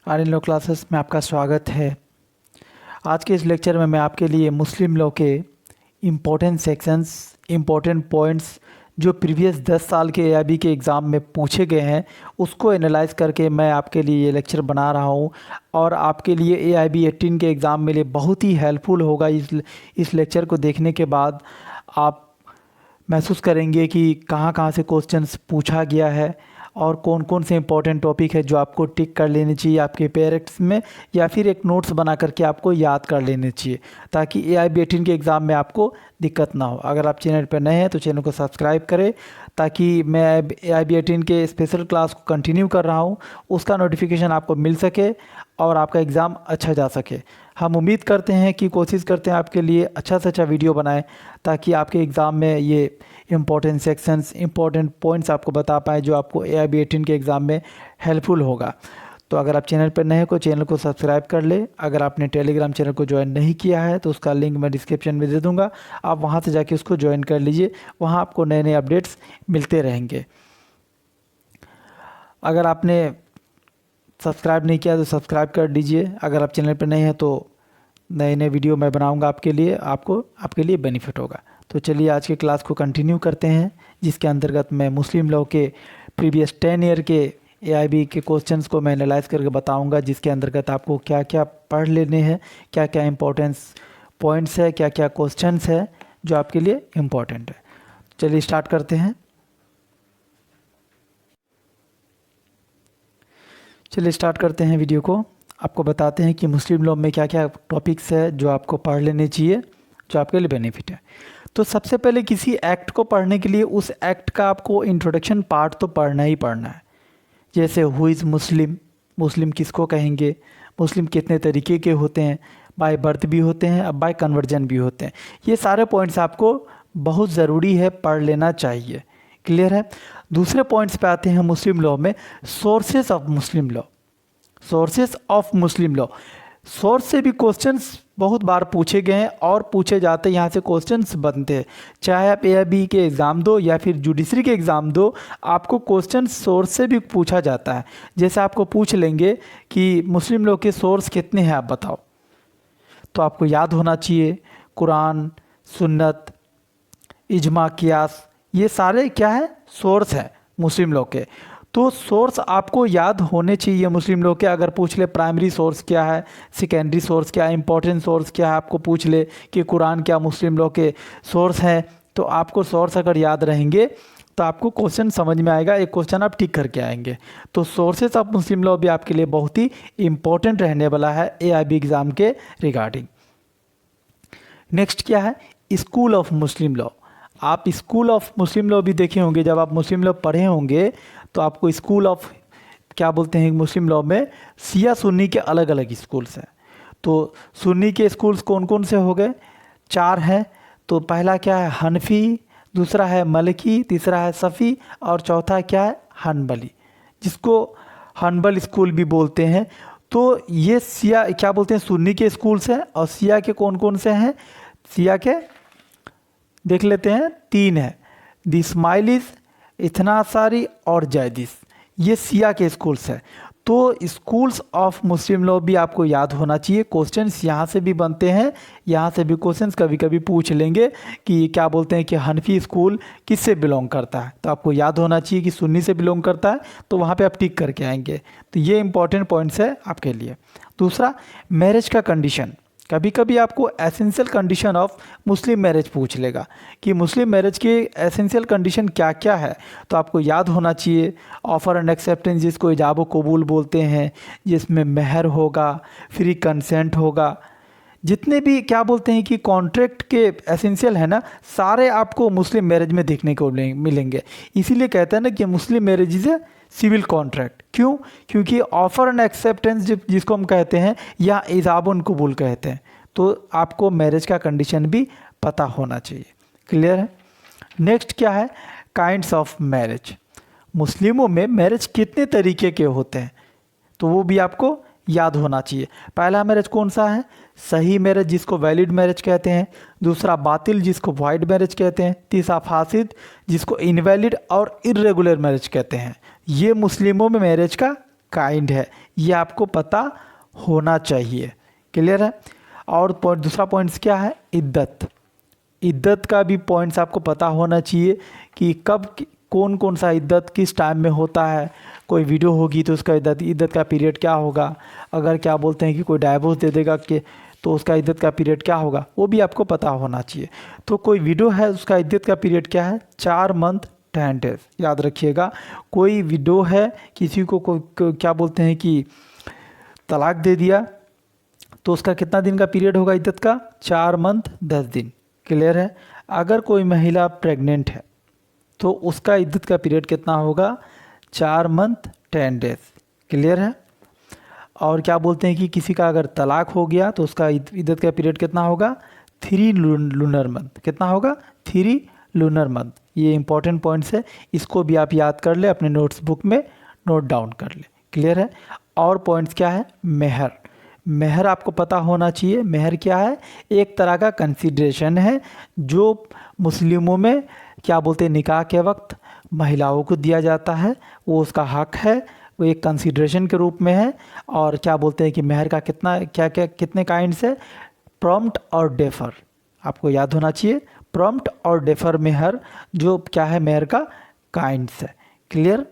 Aryan law classes में आपका स्वागत है। आज के इस लेक्चर में मैं आपके लिए मुस्लिम लॉ के इम्पोर्टेंट सेक्शंस, इम्पोर्टेंट पॉइंट्स जो प्रीवियस 10 साल के एआईबी के एग्ज़ाम में पूछे गए हैं उसको एनालाइज करके मैं आपके लिए ये लेक्चर बना रहा हूँ और आपके लिए एआईबी 18 के एग्ज़ाम में लिए बहुत ही हेल्पफुल होगा। इस लेक्चर को देखने के बाद आप महसूस करेंगे कि कहाँ कहाँ से क्वेश्चंस पूछा गया है और कौन कौन से इंपॉर्टेंट टॉपिक है जो आपको टिक कर लेने चाहिए आपके पेरेक्ट्स में या फिर एक नोट्स बना करके आपको याद कर लेने चाहिए ताकि एआईबी 18 के एग्ज़ाम में आपको दिक्कत ना हो। अगर आप चैनल पर नए हैं तो चैनल को सब्सक्राइब करें ताकि मैं एआईबी 18 के स्पेशल क्लास को कंटिन्यू कर रहा हूँ उसका नोटिफिकेशन आपको मिल सके और आपका एग्ज़ाम अच्छा जा सके। हम उम्मीद करते हैं कि कोशिश करते हैं आपके लिए अच्छा से अच्छा वीडियो बनाएं ताकि आपके एग्ज़ाम में ये इम्पोर्टेंट सेक्शंस, इम्पोर्टेंट पॉइंट्स आपको बता पाएँ जो आपको एआईबी 18 के एग्ज़ाम में हेल्पफुल होगा। तो अगर आप चैनल पर नए हैं तो चैनल को सब्सक्राइब कर ले। अगर आपने टेलीग्राम चैनल को ज्वाइन नहीं किया है तो उसका लिंक मैं डिस्क्रिप्शन में दे दूँगा, आप वहाँ से जाके उसको ज्वाइन कर लीजिए, वहाँ आपको नए नए अपडेट्स मिलते रहेंगे। अगर आपने सब्सक्राइब नहीं किया तो सब्सक्राइब कर दीजिए। अगर आप चैनल पर नए हैं तो नए नए वीडियो मैं बनाऊंगा आपके लिए, आपके लिए बेनिफिट होगा। तो चलिए आज के क्लास को कंटिन्यू करते हैं जिसके अंतर्गत मैं मुस्लिम लॉ के प्रीवियस 10 ईयर के एआईबी के क्वेश्चंस को मैं एनालाइज करके बताऊंगा जिसके अंतर्गत आपको क्या क्या पढ़ लेने हैं, क्या क्या इंपॉर्टेंस पॉइंट्स है, क्या क्या क्वेश्चंस है जो आपके लिए इम्पोर्टेंट है। चलिए स्टार्ट करते हैं। चलिए स्टार्ट करते हैं वीडियो को। आपको बताते हैं कि मुस्लिम लॉ में क्या क्या टॉपिक्स है जो आपको पढ़ लेने चाहिए जो आपके लिए बेनिफिट है। तो सबसे पहले किसी एक्ट को पढ़ने के लिए उस एक्ट का आपको इंट्रोडक्शन पार्ट तो पढ़ना ही पढ़ना है। जैसे हु इज़ मुस्लिम, मुस्लिम किसको कहेंगे, मुस्लिम कितने तरीके के होते हैं, बाय बर्थ भी होते हैं, अब बाय कन्वर्जन भी होते हैं। ये सारे पॉइंट्स आपको बहुत ज़रूरी है, पढ़ लेना चाहिए। क्लियर है। दूसरे पॉइंट्स पे आते हैं मुस्लिम लॉ में, sources of Muslim law. Sources of Muslim law, source से भी क्वेश्चंस बहुत बार पूछे गए हैं और पूछे जाते हैं, यहाँ से क्वेश्चंस बनते हैं। चाहे आप एआईबी के एग्ज़ाम दो या फिर जुडिशरी के एग्ज़ाम दो, आपको क्वेश्चन सोर्स से भी पूछा जाता है। जैसे आपको पूछ लेंगे कि मुस्लिम लॉ के सोर्स कितने हैं आप बताओ, तो आपको याद होना चाहिए कुरान, सुन्नत, इजमा, कियास, ये सारे क्या है, सोर्स है मुस्लिम लॉ के। तो सोर्स आपको याद होने चाहिए मुस्लिम लॉ के। अगर पूछ ले प्राइमरी सोर्स क्या है, सेकेंडरी सोर्स क्या है, इंपॉर्टेंट सोर्स क्या है, आपको पूछ ले कि कुरान क्या मुस्लिम लॉ के सोर्स हैं, तो आपको सोर्स अगर याद रहेंगे तो आपको क्वेश्चन समझ में आएगा, एक क्वेश्चन आप टिक करके आएंगे। तो सोर्सेस ऑफ मुस्लिम लॉ भी आपके लिए बहुत ही इंपॉर्टेंट रहने वाला है एआईबी एग्ज़ाम के रिगार्डिंग। नेक्स्ट क्या है, स्कूल ऑफ मुस्लिम लॉ। आप स्कूल ऑफ मुस्लिम लॉ भी देखे होंगे, जब आप मुस्लिम लॉ पढ़े होंगे तो आपको स्कूल ऑफ क्या बोलते हैं मुस्लिम लॉ में, शिया सुन्नी के अलग अलग स्कूल्स हैं। तो सुन्नी के स्कूल्स कौन कौन से हो गए, 4 हैं। तो पहला क्या है, हनफी, दूसरा है मलकी, तीसरा है सफ़ी और चौथा क्या है, हनबली, जिसको हनबल स्कूल भी बोलते हैं। तो ये शिया क्या बोलते हैं, सुन्नी के स्कूल्स हैं। और शिया के कौन कौन से हैं, शिया के देख लेते हैं, 3 है, द इस्माइलीज, इथनासारी और जैदिस, ये शिया के स्कूल्स हैं। तो स्कूल्स ऑफ मुस्लिम लॉ भी आपको याद होना चाहिए। क्वेश्चंस यहाँ से भी बनते हैं, यहाँ से भी क्वेश्चंस कभी कभी पूछ लेंगे कि क्या बोलते हैं कि हनफी स्कूल किससे बिलोंग करता है, तो आपको याद होना चाहिए कि सुन्नी से बिलोंग करता है, तो वहाँ पे आप टिक करके आएंगे। तो ये इंपॉर्टेंट पॉइंट्स है आपके लिए। दूसरा, मैरिज का कंडीशन। कभी कभी आपको essential condition of Muslim marriage पूछ लेगा कि मुस्लिम मैरिज के एसेंशियल कंडीशन क्या क्या है, तो आपको याद होना चाहिए ऑफ़र एंड एक्सेप्टेंस, जिसको इजाब व कबूल बोलते हैं, जिसमें मेहर होगा, फ्री कंसेंट होगा, जितने भी क्या बोलते हैं कि कॉन्ट्रैक्ट के एसेंशियल है ना, सारे आपको मुस्लिम मैरिज में देखने को मिलेंगे। इसीलिए कहते हैं ना कि Muslim marriage is a civil contract. क्यों, क्योंकि ऑफ़र एंड एक्सेप्टेंस जिसको हम कहते हैं या इजाब व कबूल कहते हैं, तो आपको मैरिज का कंडीशन भी पता होना चाहिए। क्लियर है। नेक्स्ट क्या है, काइंड्स ऑफ मैरिज। मुस्लिमों में मैरिज कितने तरीके के होते हैं, तो वो भी आपको याद होना चाहिए। पहला मैरिज कौन सा है, सही मैरिज जिसको वैलिड मैरिज कहते हैं, दूसरा बातिल जिसको वॉइड मैरिज कहते हैं, तीसरा फासिद जिसको इनवैलिड और इर्रेगुलर मैरिज कहते हैं। ये मुस्लिमों में मैरिज का काइंड है, ये आपको पता होना चाहिए। क्लियर है। और दूसरा पॉइंट्स क्या है, इद्दत। इद्दत का भी पॉइंट्स आपको पता होना चाहिए कि कब कौन कौन सा इद्दत किस टाइम में होता है। कोई वीडियो होगी तो उसका इद्दत का पीरियड क्या होगा। अगर क्या बोलते हैं कि कोई डाइवोर्स दे देगा कि तो उसका इद्दत का पीरियड क्या होगा, वो भी आपको पता होना चाहिए। तो कोई वीडियो है उसका इद्दत का पीरियड क्या है, 4 मंथ 10 डेज, याद रखिएगा। कोई वीडियो है किसी को क्या बोलते हैं कि तलाक दे दिया तो उसका कितना दिन का पीरियड होगा इद्दत का, 4 मंथ 10 दिन। क्लियर है। अगर कोई महिला प्रेग्नेंट है तो उसका इद्दत का पीरियड कितना होगा, 4 मंथ 10 डेज। क्लियर है। और क्या बोलते हैं कि किसी का अगर तलाक हो गया तो उसका इद्दत का पीरियड कितना होगा, 3 लूनर मंथ। कितना होगा, 3 लूनर मंथ। ये इंपॉर्टेंट पॉइंट्स है, इसको भी आप याद कर ले, अपने नोट्स बुक में नोट डाउन कर ले। क्लियर है। और पॉइंट्स क्या है, मेहर। मेहर आपको पता होना चाहिए। मेहर क्या है, एक तरह का कंसिडरेशन है जो मुस्लिमों में क्या बोलते हैं निकाह के वक्त महिलाओं को दिया जाता है, वो उसका हक है, वो एक कंसिडरेशन के रूप में है। और क्या बोलते हैं कि मेहर का कितना क्या क्या कितने काइंड्स है, प्रॉम्प्ट और डेफर, आपको याद होना चाहिए। प्रॉम्प्ट और डेफर मेहर जो क्या है मेहर का काइंड्स है। क्लियर।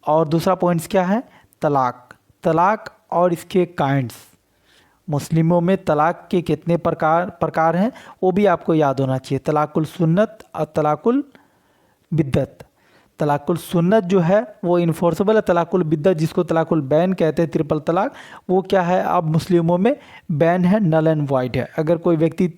और दूसरा पॉइंट्स क्या है, तलाक। तलाक और इसके काइंड्स, मुस्लिमों में तलाक के कितने प्रकार हैं वो भी आपको याद होना चाहिए। तलाकुल सुन्नत और तलाकुल बिद्दत। तलाकुल सुन्नत जो है वो इन्फोर्सेबल है। तलाकुल बिद्दत जिसको तलाकुल बैन कहते हैं, ट्रिपल तलाक, वो क्या है अब मुस्लिमों में बैन है, नल एंड वाइड है। अगर कोई व्यक्ति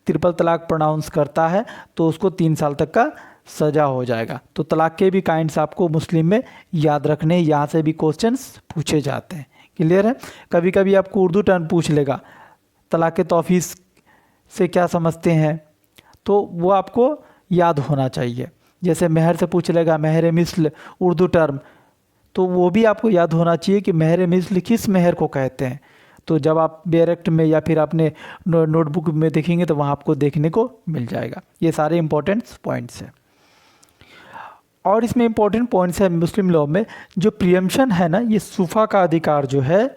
ट्रिपल तलाक प्रोनाउंस करता है तो उसको 3 साल तक का सज़ा हो जाएगा। तो तलाक के भी काइंड्स आपको मुस्लिम में याद रखने, यहाँ से भी क्वेश्चंस पूछे जाते हैं। क्लियर है। कभी कभी आपको उर्दू टर्म पूछ लेगा, तलाक तौफीस से क्या समझते हैं, तो वो आपको याद होना चाहिए। जैसे मेहर से पूछ लेगा मेहर मिस्ल उर्दू टर्म, तो वो भी आपको याद होना चाहिए कि मेहर मिस्ल किस मेहर को कहते हैं। तो जब आप डायरेक्ट में या फिर अपने नोटबुक में देखेंगे तो वहाँ आपको देखने को मिल जाएगा। ये सारे इंपॉर्टेंट पॉइंट्स हैं। और इसमें इंपॉर्टेंट पॉइंट्स है मुस्लिम लॉ में, जो प्रियम्पशन है ना, ये सुफा का अधिकार जो है,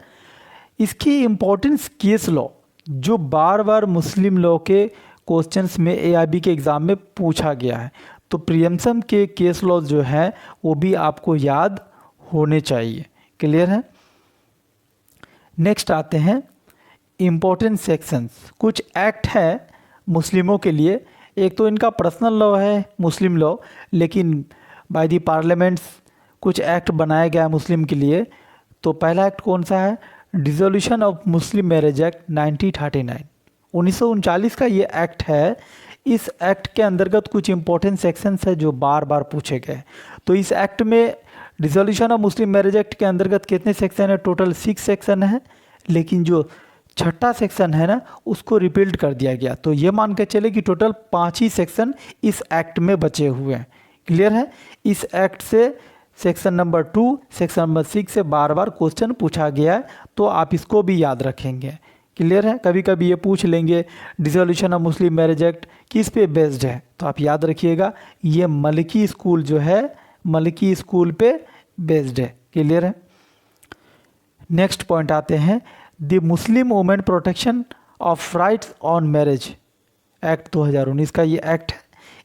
इसकी इम्पोर्टेंस केस लॉ जो बार बार मुस्लिम लॉ के क्वेश्चंस में AIB के एग्ज़ाम में पूछा गया है। तो प्रियम्पशन के केस लॉ जो है वो भी आपको याद होने चाहिए। क्लियर है। नेक्स्ट आते हैं इम्पोर्टेंट सेक्शंस। कुछ एक्ट है मुस्लिमों के लिए, एक तो इनका पर्सनल लॉ है मुस्लिम लॉ, लेकिन बाय दी पार्लियामेंट्स कुछ एक्ट बनाया गया है मुस्लिम के लिए। तो पहला एक्ट कौन सा है, dissolution of Muslim marriage act 1939, 1939 का ये एक्ट है। इस एक्ट के अंतर्गत कुछ इंपॉर्टेंट सेक्शंस है जो बार बार पूछे गए। तो इस एक्ट में dissolution of Muslim marriage act के अंतर्गत कितने सेक्शन है, टोटल 6 सेक्शन है, लेकिन जो छठा सेक्शन है ना उसको रिपील्ड कर दिया गया। तो ये मान के चले कि टोटल 5 ही सेक्शन इस एक्ट में बचे हुए हैं। क्लियर है। इस एक्ट से सेक्शन नंबर 2, सेक्शन नंबर 6 से बार बार क्वेश्चन पूछा गया है, तो आप इसको भी याद रखेंगे। क्लियर है। कभी कभी ये पूछ लेंगे dissolution of Muslim marriage act किस पे बेस्ड है, तो आप याद रखिएगा ये मलकी स्कूल जो है, मलकी स्कूल पे बेस्ड है। क्लियर है। नेक्स्ट पॉइंट आते हैं the Muslim women protection of rights on marriage act 2019 का ये एक्ट है।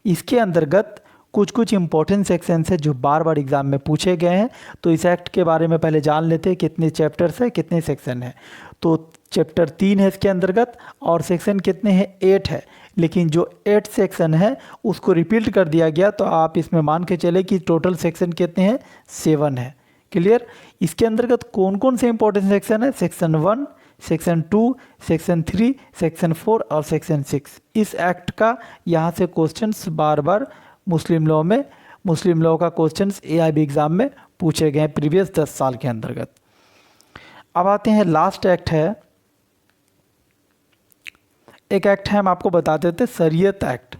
इसके अंतर्गत कुछ कुछ इंपॉर्टेंट सेक्शंस है जो बार बार एग्जाम में पूछे गए हैं। तो इस एक्ट के बारे में पहले जान लेते हैं कितने चैप्टर्स है, कितने सेक्शन है। तो चैप्टर 3 है इसके अंतर्गत, और सेक्शन कितने हैं, 8 है। लेकिन जो 8 सेक्शन है उसको रिपीट कर दिया गया, तो आप इसमें मान के चले कि टोटल सेक्शन कितने हैं, 7 है। क्लियर। इसके अंतर्गत कौन कौन से इंपॉर्टेंट सेक्शन है, सेक्शन 1, सेक्शन 2, सेक्शन 3, सेक्शन 4 और सेक्शन 6। इस एक्ट का यहाँ से क्वेश्चंस बार बार मुस्लिम लॉ में, मुस्लिम लॉ का क्वेश्चंस AIB एग्ज़ाम में पूछे गए हैं प्रीवियस 10 साल के अंतर्गत। अब आते हैं लास्ट एक्ट है, एक एक्ट है हम आपको बता देते शरीयत एक्ट।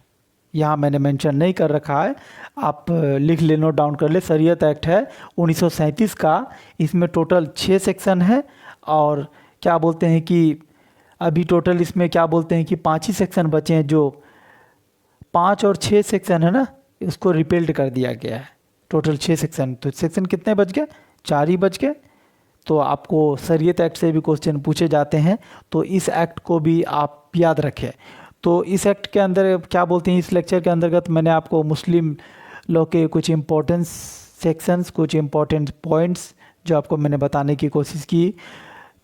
यहाँ मैंने मेंशन नहीं कर रखा है, आप लिख ले, नोट डाउन कर ले। शरीयत एक्ट है 1937 का। इसमें टोटल 6 सेक्शन है, और क्या बोलते हैं कि अभी टोटल इसमें क्या बोलते हैं कि 5 ही सेक्शन बचे हैं। जो 5 और 6 सेक्शन है ना उसको रिपील्ड कर दिया गया है। टोटल 6 सेक्शन, तो सेक्शन कितने बच गए, 4 ही बच गए। तो आपको शरीयत एक्ट से भी क्वेश्चन पूछे जाते हैं, तो इस एक्ट को भी आप याद रखें। तो इस एक्ट के अंदर क्या बोलते हैं, इस लेक्चर के अंतर्गत मैंने आपको मुस्लिम लॉ के कुछ इम्पोर्टेंट सेक्शंस, कुछ इम्पोर्टेंट पॉइंट्स जो आपको मैंने बताने की कोशिश की,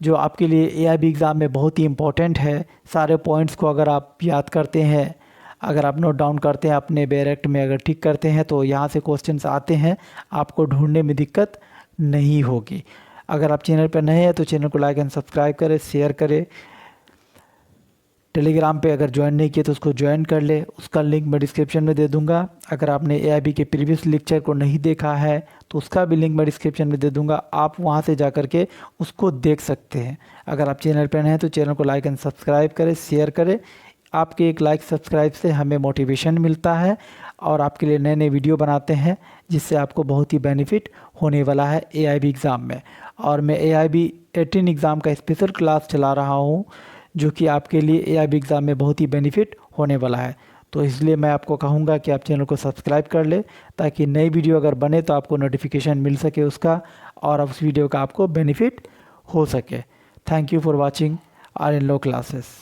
जो आपके लिए एआईबी एग्ज़ाम में बहुत ही इम्पोर्टेंट है। सारे पॉइंट्स को अगर आप याद करते हैं, अगर आप नोट डाउन करते हैं अपने बैरेक्ट में, अगर ठीक करते हैं, तो यहाँ से क्वेश्चंस आते हैं, आपको ढूंढने में दिक्कत नहीं होगी। अगर आप चैनल पर नए हैं तो चैनल को लाइक एंड सब्सक्राइब करें, शेयर करें। टेलीग्राम पे अगर ज्वाइन नहीं किया तो उसको ज्वाइन कर ले, उसका लिंक मैं डिस्क्रिप्शन में दे दूंगा। अगर आपने एआईबी के प्रीवियस लेक्चर को नहीं देखा है तो उसका भी लिंक मैं डिस्क्रिप्शन में दे दूंगा, आप वहां से जा कर के उसको देख सकते हैं। अगर आप चैनल पर नए हैं तो चैनल को लाइक एंड सब्सक्राइब करें, शेयर करें। आपके एक लाइक सब्सक्राइब से हमें मोटिवेशन मिलता है और आपके लिए नए नए वीडियो बनाते हैं, जिससे आपको बहुत ही बेनिफिट होने वाला है एआईबी एग्ज़ाम में। और मैं एआईबी 18 एग्ज़ाम का स्पेशल क्लास चला रहा हूँ, जो कि आपके लिए एआईबी एग्ज़ाम में बहुत ही बेनिफिट होने वाला है। तो इसलिए मैं आपको कहूँगा कि आप चैनल को सब्सक्राइब कर ले, ताकि नई वीडियो अगर बने तो आपको नोटिफिकेशन मिल सके उसका, और उस वीडियो का आपको बेनिफिट हो सके। Thank you for watching R in low classes.